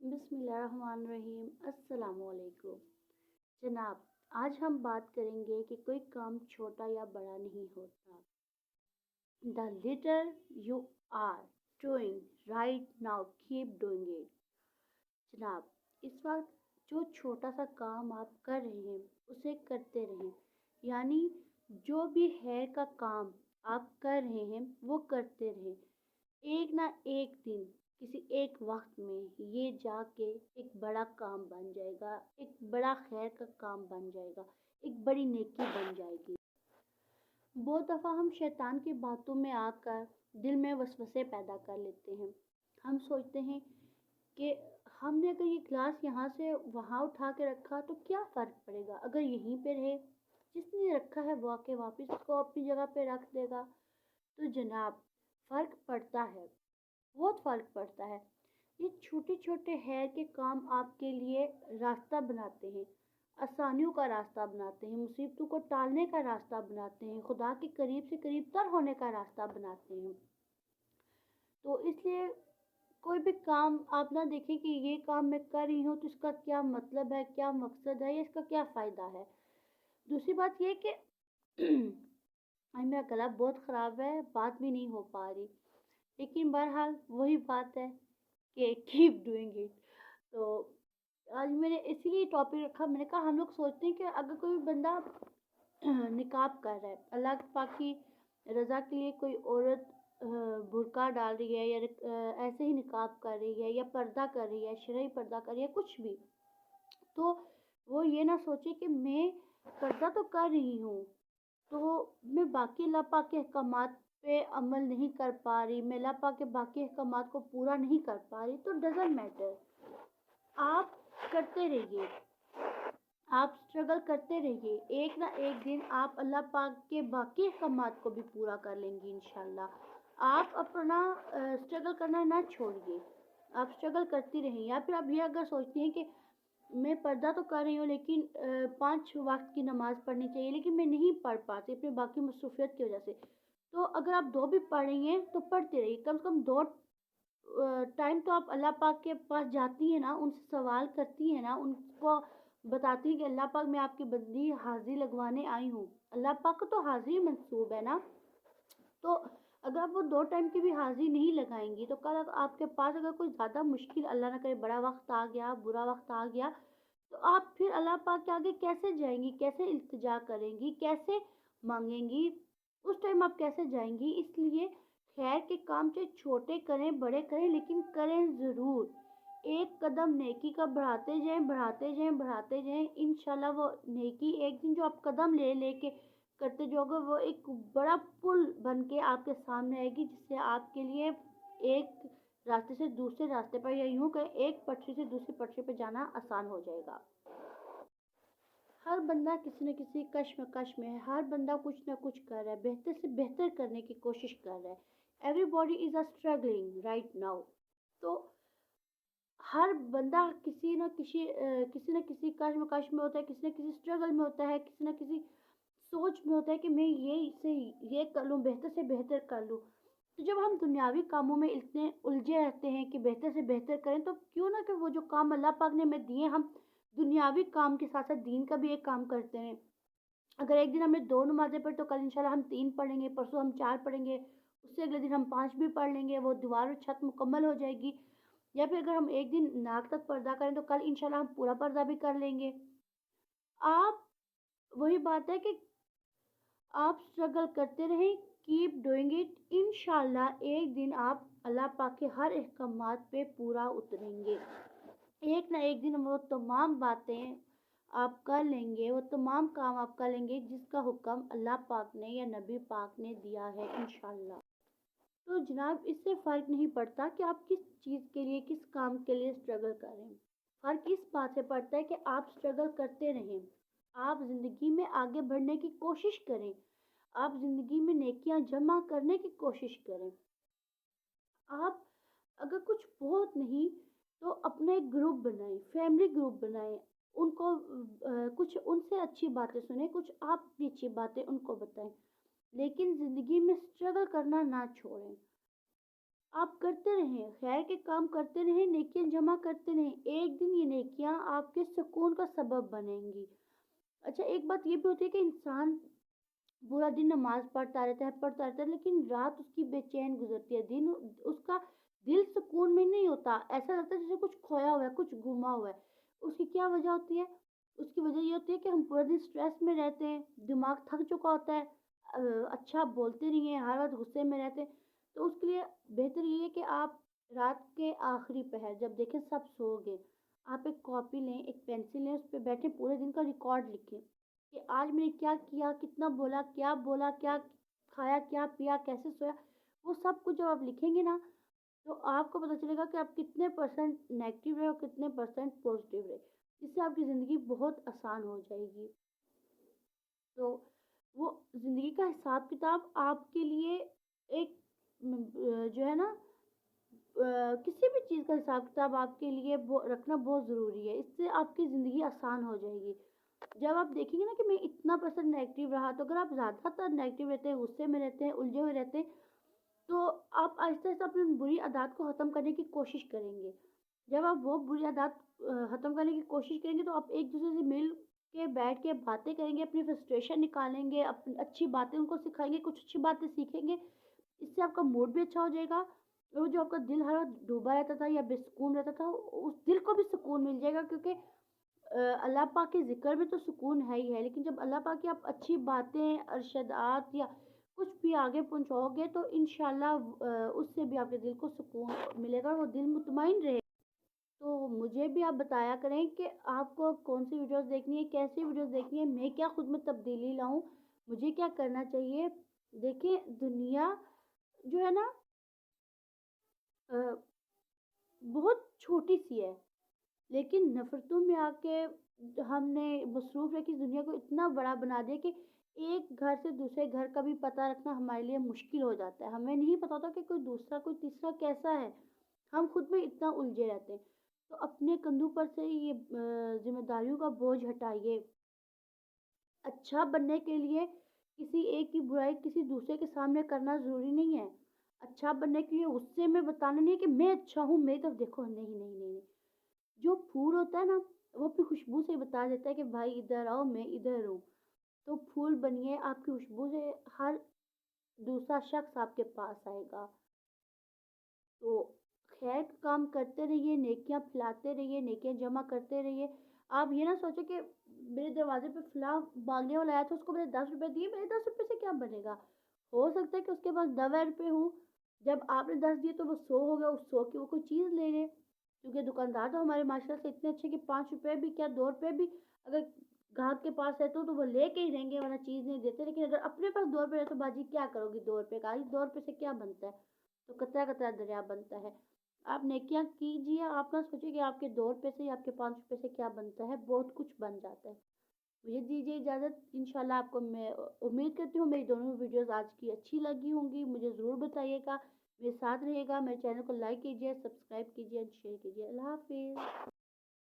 बिस्मिल्लाहिर्रहमानिर्रहीम। अस्सलाम वालेकुम। जनाब, आज हम बात करेंगे कि कोई काम छोटा या बड़ा नहीं होता। The little you are doing right now keep doing it. जनाब, इस वक्त जो छोटा सा काम आप कर रहे हैं उसे करते रहें। यानी जो भी है का काम आप कर रहे हैं वो करते रहें। एक ना एक दिन किसी एक वक्त में ये जाके एक बड़ा काम बन जाएगा, एक बड़ा खैर का काम बन जाएगा, एक बड़ी नेकी बन जाएगी। बहुत दफ़ा हम शैतान की बातों में आकर दिल में वसवसे पैदा कर लेते हैं। हम सोचते हैं कि हमने अगर ये गिलास यहाँ से वहाँ उठा के रखा तो क्या फ़र्क पड़ेगा, अगर यहीं पे रहे, जिसने रखा है वो आके वापस उसको अपनी जगह पे रख देगा। तो जनाब, फ़र्क पड़ता है, बहुत फ़र्क पड़ता है। ये छोटे छोटे हैर के काम आपके लिए रास्ता बनाते हैं, आसानियों का रास्ता बनाते हैं, मुसीबतों को टालने का रास्ता बनाते हैं, खुदा के करीब से करीब तर होने का रास्ता बनाते हैं। तो इसलिए कोई भी काम आप ना देखें कि ये काम मैं कर रही हूँ तो इसका क्या मतलब है, क्या मकसद है या इसका क्या फ़ायदा है। दूसरी बात ये कि आज मेरा गला बहुत ख़राब है, बात भी नहीं हो पा रही, लेकिन बहरहाल वही बात है कि कीप डूइंग इट। तो आज मैंने इसीलिए टॉपिक रखा। मैंने कहा हम लोग सोचते हैं कि अगर कोई बंदा निकाब कर रहा है, अल्लाह पाक की रज़ा के लिए कोई औरत बुर्का डाल रही है या ऐसे ही निकाब कर रही है या पर्दा कर रही है, शरई पर्दा कर रही है, कुछ भी, तो वो ये ना सोचे कि मैं पर्दा तो कर रही हूँ, तो मैं बाकी अल्लाह पाक के अहकामात पे अमल नहीं कर पा रही, मैं अल्लाह पाक के बाकी अहकामात को पूरा नहीं कर पा रही, तो डज़न्ट मैटर। आप करते रहिए, आप स्ट्रगल करते रहिए। एक ना एक दिन आप अल्लाह पाक के बाकी अहकामात को भी पूरा कर लेंगी इंशाल्लाह। आप अपना स्ट्रगल करना ना छोड़िए, आप स्ट्रगल करती रहिए। या फिर आप ये अगर सोचती हैं कि मैं पर्दा तो कर रही हूँ लेकिन 5 वक्त की नमाज़ पढ़नी चाहिए लेकिन मैं नहीं पढ़ पाती अपनी बाकी मसरूफियत की वजह से, तो अगर आप 2 भी पढ़ रही हैं तो पढ़ते रहिए। कम से कम 2 टाइम तो आप अल्लाह पाक के पास जाती हैं ना, उनसे सवाल करती हैं ना, उनको बताती हैं कि अल्लाह पाक मैं आपकी बंदी हाज़िरी लगवाने आई हूँ। अल्लाह पाक को तो हाज़िरी मंसूब है ना। तो अगर आप वो 2 टाइम की भी हाज़िरी नहीं लगाएँगी तो कल आपके पास अगर कोई ज़्यादा मुश्किल, अल्लाह ना करे, बड़ा वक़्त आ गया, बुरा वक़्त आ गया, तो आप फिर अल्लाह पाक के आगे कैसे जाएँगी? कैसे इल्तिजा करेंगी? कैसे माँगेंगी? उस टाइम आप कैसे जाएँगी? इसलिए खैर के काम चाहे छोटे करें, बड़े करें, लेकिन करें ज़रूर। एक कदम नेकी का बढ़ाते जाएँ, बढ़ाते जाएँ, बढ़ाते जाएँ। इंशाल्लाह वो नेकी एक दिन जो आप कदम ले लेके करते जाओगे वो एक बड़ा पुल बन के आपके सामने आएगी, जिससे आपके लिए एक रास्ते से दूसरे रास्ते पर, या यूँ कहें एक पटरी से दूसरी पटरी पे जाना आसान हो जाएगा। हर बंदा किसी न किसी कश्मकश में है, हर बंदा कुछ ना कुछ कर रहा है, बेहतर से बेहतर करने की कोशिश कर रहा है। Everybody is a struggling right now. तो हर बंदा किसी न किसी कश्मकश में होता है, किसी न किसी स्ट्रगल में होता है, किसी न किसी सोच में होता है कि मैं ये कर लूँ, बेहतर से बेहतर कर लूँ। तो जब हम दुनियावी कामों में इतने उलझे रहते हैं कि बेहतर से बेहतर करें, तो क्यों ना कि वो जो काम अल्लाह पाक ने हमें दिए, हम दुनियावी काम के साथ साथ दीन का भी एक काम करते हैं। अगर एक दिन हमने 2 नमाज़ें पढ़ी तो कल इंशाल्लाह हम 3 पढ़ेंगे, परसों हम 4 पढ़ेंगे, उससे अगले दिन हम 5 भी पढ़ लेंगे, वो दीवार और छत मुकम्मल हो जाएगी। या फिर अगर हम एक दिन नाक तक पर्दा करें तो कल इंशाल्लाह हम पूरा पर्दा भी कर लेंगे। आप वही बात है कि आप स्ट्रगल करते रहें, कीप डूइंग इट। इंशाल्लाह एक दिन आप अल्लाह पाक के हर अहकामात पे पूरा उतरेंगे। एक ना एक दिन वो तमाम बातें आप कर लेंगे, वो तमाम काम आप कर लेंगे जिसका हुक्म अल्लाह पाक ने या नबी पाक ने दिया है इंशाल्लाह। तो जनाब, इससे फ़र्क नहीं पड़ता कि आप किस चीज़ के लिए, किस काम के लिए स्ट्रगल कर रहे हैं। फ़र्क इस बात से पड़ता है कि आप स्ट्रगल करते रहें, आप ज़िंदगी में आगे बढ़ने की कोशिश करें, आप ज़िंदगी में नेकियां जमा करने की कोशिश करें। आप अगर कुछ बहुत नहीं तो अपना एक ग्रुप बनाएं, फैमिली ग्रुप बनाएं, उनको कुछ उनसे अच्छी बातें सुने, कुछ आप भी अच्छी बातें उनको बताएं, लेकिन ज़िंदगी में स्ट्रगल करना ना छोड़ें। آپ کرتے رہیں، خیر کے کام کرتے رہیں، نیکیاں جمع کرتے رہیں، ایک دن یہ نیکیاں آپ کے سکون کا سبب بنیں گی۔ اچھا ایک بات یہ بھی ہوتی ہے کہ انسان پورا دن نماز پڑھتا رہتا ہے لیکن رات اس کی بے چین گزرتی ہے، دن اس کا دل سکون میں نہیں ہوتا، ایسا لگتا ہے جیسے کچھ کھویا ہوا ہے، کچھ گما ہوا ہے۔ اس کی کیا وجہ ہوتی ہے؟ اس کی وجہ یہ ہوتی ہے کہ ہم پورا دن اسٹریس میں رہتے ہیں، دماغ تھک چکا ہوتا ہے، اچھا بولتے نہیں ہیں، ہر وقت غصے میں رہتے ہیں۔ تو اس کے لیے بہتر یہ ہے کہ آپ رات کے آخری پہر جب دیکھیں سب سو گئے، آپ ایک کاپی لیں، ایک پینسل لیں، اس پہ بیٹھے پورے دن کا ریکارڈ لکھیں کہ آج میں نے کیا کیا، کتنا بولا، کیا کھایا، کیا پیا، کیسے سویا۔ وہ سب کچھ جب آپ لکھیں گے نا تو آپ کو پتہ چلے گا کہ آپ کتنے پرسنٹ نیگیٹو رہے اور کتنے پرسنٹ پازیٹیو رہے۔ اس سے آپ کی زندگی بہت آسان ہو جائے گی۔ تو وہ زندگی کا حساب کتاب آپ کے لیے ایک جو ہے نا کسی بھی چیز کا حساب کتاب آپ کے لیے رکھنا بہت ضروری ہے، اس سے آپ کی زندگی آسان ہو جائے گی۔ جب آپ دیکھیں گے نا کہ میں اتنا پرسنٹ نیگیٹو رہا، تو اگر آپ زیادہ تر نیگیٹو رہتے ہیں، غصے میں رہتے ہیں، الجھے ہوئے رہتے ہیں، تو آپ آہستہ آہستہ اپنی ان بری عادات کو ختم کرنے کی کوشش کریں گے۔ جب آپ وہ بری عادات ختم کرنے کی کوشش کریں گے تو آپ ایک دوسرے سے مل کے بیٹھ کے باتیں کریں گے، اپنی فرسٹریشن نکالیں گے، اپنی اچھی باتیں ان کو سکھائیں گے، کچھ اچھی باتیں سیکھیں گے، اس سے آپ کا موڈ بھی اچھا ہو جائے گا۔ اور جو آپ کا دل ہر وقت ڈوبا رہتا تھا یا بے سکون رہتا تھا، اس دل کو بھی سکون مل جائے گا، کیونکہ اللہ پاک کے ذکر میں تو سکون ہے ہی ہے، لیکن جب اللہ پاک کی آپ اچھی باتیں، ارشادات یا کچھ بھی آگے پہنچاؤ گے تو انشاءاللہ اس سے بھی آپ کے دل کو سکون ملے گا، وہ دل مطمئن رہے گا۔ تو مجھے بھی آپ بتایا کریں کہ آپ کو کون سی ویڈیوز دیکھنی ہے، کیسی ویڈیوز دیکھنی ہے، میں کیا خود میں تبدیلی لاؤں، مجھے کیا کرنا چاہیے۔ دیکھیں دنیا جو ہے نا بہت چھوٹی سی ہے، لیکن نفرتوں میں آ کے ہم نے مصروف رہ کے اس دنیا کو اتنا بڑا بنا دیا کہ ایک گھر سے دوسرے گھر کا بھی پتہ رکھنا ہمارے لیے مشکل ہو جاتا ہے، ہمیں نہیں پتا ہوتا کہ کوئی دوسرا کوئی تیسرا کیسا ہے، ہم خود میں اتنا الجھے رہتے ہیں۔ تو اپنے کندھوں پر سے یہ ذمہ داریوں کا بوجھ ہٹائیے۔ اچھا بننے کے لیے کسی ایک کی برائی کسی دوسرے کے سامنے کرنا ضروری نہیں ہے۔ اچھا بننے کے لیے غصے میں بتانا نہیں ہے کہ میں اچھا ہوں، میری طرف دیکھو، نہیں نہیں نہیں نہیں۔ جو پھول ہوتا ہے نا وہ اپنی خوشبو سے بتا دیتا ہے کہ بھائی ادھر آؤ، میں ادھر ہوں۔ تو پھول بنیے، آپ کی خوشبو سے ہر دوسرا شخص آپ کے پاس آئے گا۔ تو خیر کا کام کرتے رہیے، نیکیاں پھیلاتے رہیے، نیکیاں جمع کرتے رہیے۔ آپ یہ نہ سوچیں کہ میرے دروازے پہ فلاں مانگنے والا آیا تھا، اس کو میں نے 10 روپے دیے، میرے 10 روپے سے کیا بنے گا؟ ہو سکتا ہے کہ اس کے پاس 90 روپے ہوں، جب آپ نے 10 دیے تو وہ 100 ہو گیا، اس 100 کی وہ کوئی چیز لے لے، کیونکہ دکاندار تو ہمارے معاشرے سے اتنے اچھے کہ 5 روپے بھی کیا 2 روپے بھی اگر گاہک کے پاس رہتے ہو تو وہ لے کے ہی رہیں گے، ورنہ چیز نہیں دیتے۔ لیکن اگر اپنے پاس 2 روپے رہے تو باجی کیا کرو گی 2 روپے کا؟ 2 روپے سے کیا بنتا ہے؟ تو قطرہ قطرہ دریا بنتا ہے۔ آپ نیکیاں کیجیے، آپ نہ سوچیں کہ آپ کے 2 روپے سے یا آپ کے 5 روپے سے کیا بنتا ہے، بہت کچھ بن جاتا ہے۔ مجھے دیجیے اجازت، انشاءاللہ آپ کو میں امید کرتی ہوں میری دونوں ویڈیوز آج کی اچھی لگی ہوں گی، مجھے ضرور بتائیے گا، میرے ساتھ رہیے گا، میرے چینل کو لائک کیجیے، سبسکرائب کیجیے، شیئر کیجیے۔ اللہ حافظ۔